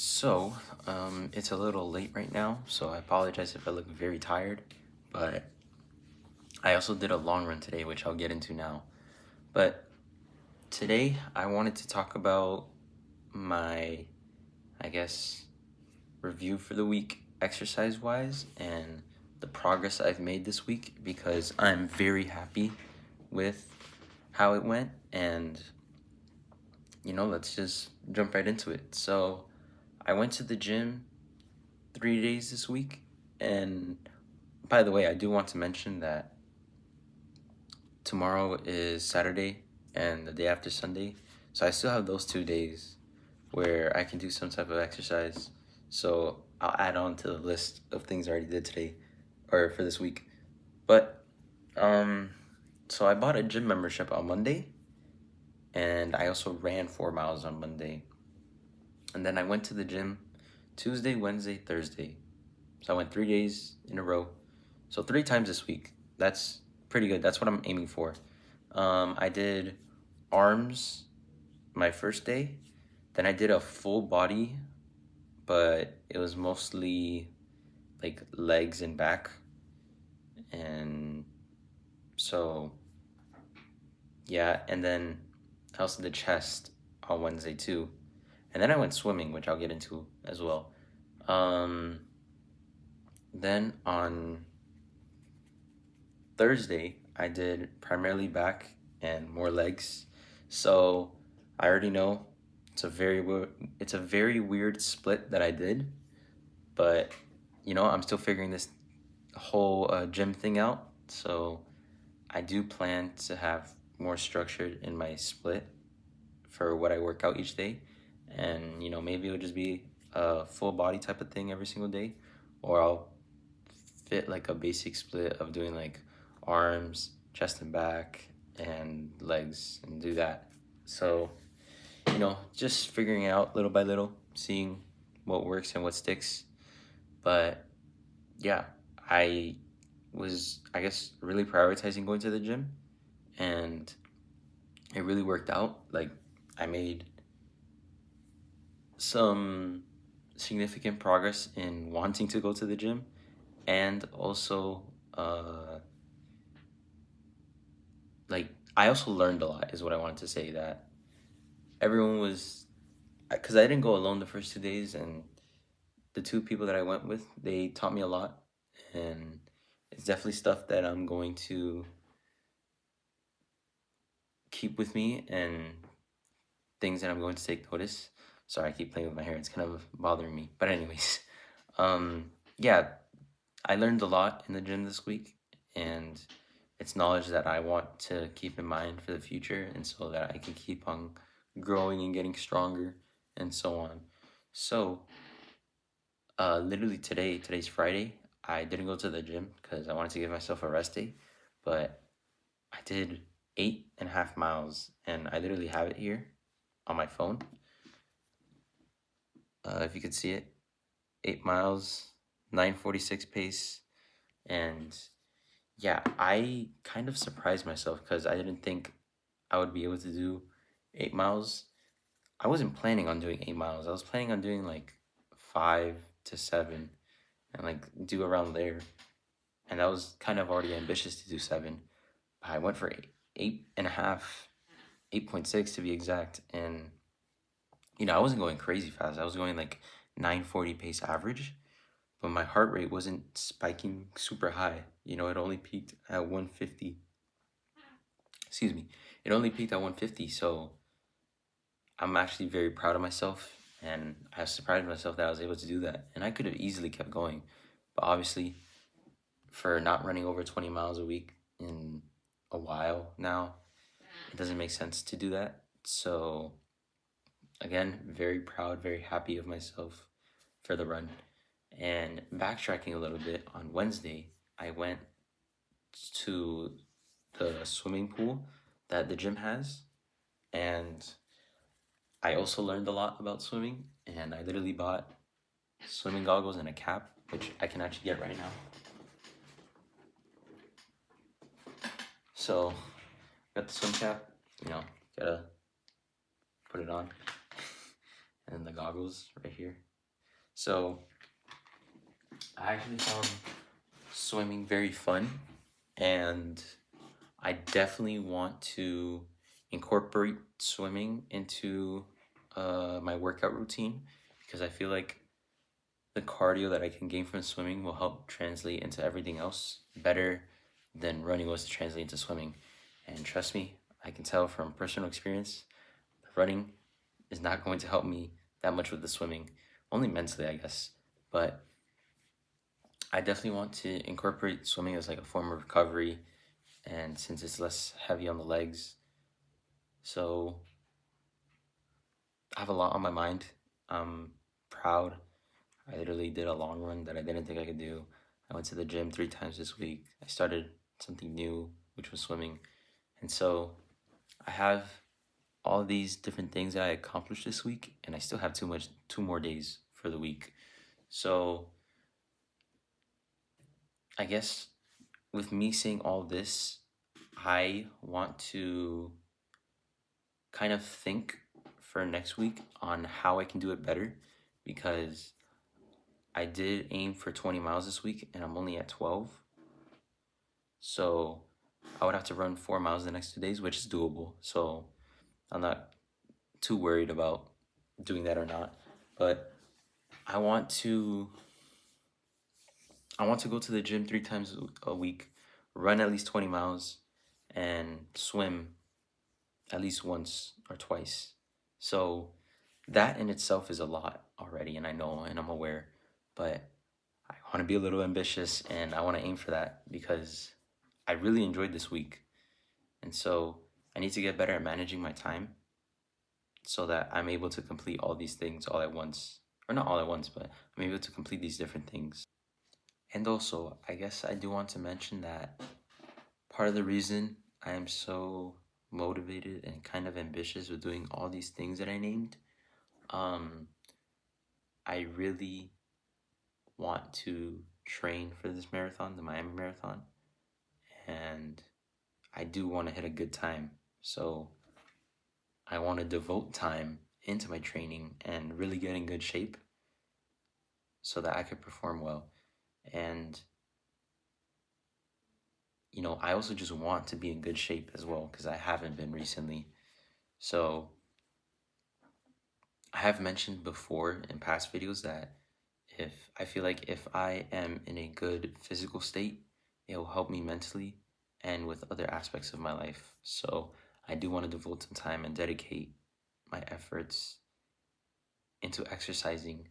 It's a little late right now, so I apologize if I look very tired, but I also did a long run today, which I'll get into now. But today, I wanted to talk about my, I guess, review for the week exercise wise and the progress I've made this week because I'm very happy with how it went. And, let's just jump right into it. So, I went to the gym 3 days this week. And by the way, I do want to mention that tomorrow is Saturday and the day after Sunday. So I still have those 2 days where I can do some type of exercise. So I'll add on to the list of things I already did today or for this week. But so I bought a gym membership on Monday and I also ran 4 miles on Monday. And then I went to the gym Tuesday, Wednesday, Thursday. So I went 3 days in a row. So 3 times this week. That's pretty good. That's what I'm aiming for. I did arms my first day. Then I did a full body, but it was mostly like legs and back. And so, yeah. And then I also did chest on Wednesday too. And then I went swimming, which I'll get into as well. Then on Thursday, I did primarily back and more legs. So I already know it's a very weird split that I did, but I'm still figuring this whole gym thing out. So I do plan to have more structured in my split for what I work out each day, and maybe it'll just be a full body type of thing every single day, or I'll fit like a basic split of doing like arms, chest and back, and legs and do that. So, just figuring it out little by little, seeing what works and what sticks. But yeah, I was, I guess, really prioritizing going to the gym and it really worked out. Like, I made some significant progress in wanting to go to the gym and also like I also learned a lot is what I wanted to say, that everyone was, because I didn't go alone the first 2 days, and the two people that I went with, they taught me a lot, and it's definitely stuff that I'm going to keep with me and things that I'm going to take notice. Sorry, I keep playing with my hair, it's kind of bothering me, but anyways, yeah, I learned a lot in the gym this week, and it's knowledge that I want to keep in mind for the future, and so that I can keep on growing and getting stronger, and so on. So, literally today's Friday. I didn't go to the gym because I wanted to give myself a rest day, but I did 8.5 miles, and I literally have it here on my phone. If you could see it, 8 miles, 9:46 pace, and yeah, I kind of surprised myself because I didn't think I would be able to do 8 miles. I wasn't planning on doing 8 miles. I was planning on doing like 5 to 7 and like do around there. And I was kind of already ambitious to do 7. But I went for 8.5, 8.6 to be exact. And, I wasn't going crazy fast. I was going like 9:40 pace average, but my heart rate wasn't spiking super high. It only peaked at 150. Excuse me. It only peaked at 150. So I'm actually very proud of myself, and I surprised myself that I was able to do that. And I could have easily kept going, but obviously, for not running over 20 miles a week in a while now, it doesn't make sense to do that. So, again, very proud, very happy of myself for the run. And backtracking a little bit, on Wednesday, I went to the swimming pool that the gym has, and I also learned a lot about swimming, and I literally bought swimming goggles and a cap, which I can actually get right now. So, got the swim cap, gotta put it on, and then the goggles right here. So I actually found swimming very fun, and I definitely want to incorporate swimming into my workout routine because I feel like the cardio that I can gain from swimming will help translate into everything else better than running was to translate into swimming. And trust me, I can tell from personal experience, running is not going to help me that much with the swimming, only mentally, I guess. But I definitely want to incorporate swimming as like a form of recovery, and since it's less heavy on the legs, so I have a lot on my mind. I'm proud. I literally did a long run that I didn't think I could do. I went to the gym 3 times this week. I started something new, which was swimming. And so I have all these different things that I accomplished this week, and I still have 2 more days for the week. So I guess with me saying all this, I want to kind of think for next week on how I can do it better because I did aim for 20 miles this week and I'm only at 12. So I would have to run 4 miles the next 2 days, which is doable. So I'm not too worried about doing that or not. But I want to I want to go to the gym 3 times a week, run at least 20 miles, and swim at least once or twice. So that in itself is a lot already, and I know and I'm aware, but I want to be a little ambitious and I want to aim for that because I really enjoyed this week. And so I need to get better at managing my time so that I'm able to complete all these things all at once. Or not all at once, but I'm able to complete these different things. And also, I guess I do want to mention that part of the reason I am so motivated and kind of ambitious with doing all these things that I named, um, I really want to train for this marathon, the Miami Marathon, and I do want to hit a good time. So I want to devote time into my training and really get in good shape so that I could perform well. And, I also just want to be in good shape as well because I haven't been recently. So I have mentioned before in past videos that if I feel like if I am in a good physical state, it will help me mentally and with other aspects of my life. So I do want to devote some time and dedicate my efforts into exercising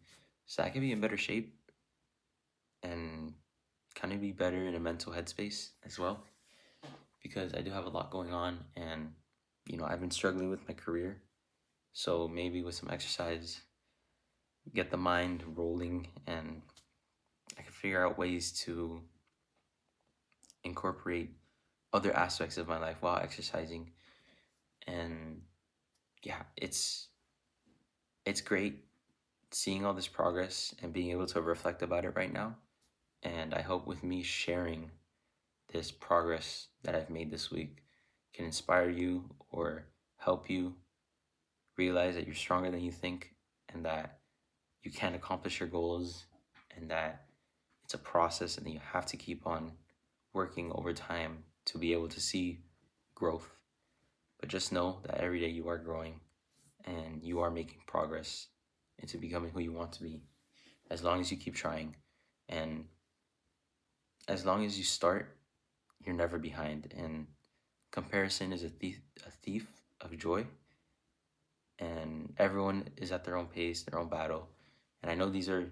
so I can be in better shape and kind of be better in a mental headspace as well because I do have a lot going on and I've been struggling with my career. So maybe with some exercise, get the mind rolling and I can figure out ways to incorporate other aspects of my life while exercising. And yeah, it's great seeing all this progress and being able to reflect about it right now. And I hope with me sharing this progress that I've made this week can inspire you or help you realize that you're stronger than you think and that you can accomplish your goals and that it's a process and that you have to keep on working over time to be able to see growth. But just know that every day you are growing and you are making progress into becoming who you want to be as long as you keep trying. And as long as you start, you're never behind. And comparison is a thief of joy. And everyone is at their own pace, their own battle. And I know these are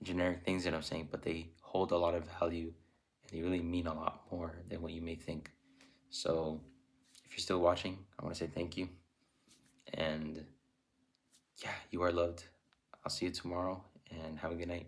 generic things that I'm saying, but they hold a lot of value and they really mean a lot more than what you may think. So if you're still watching, I want to say thank you. And yeah, you are loved. I'll see you tomorrow and have a good night.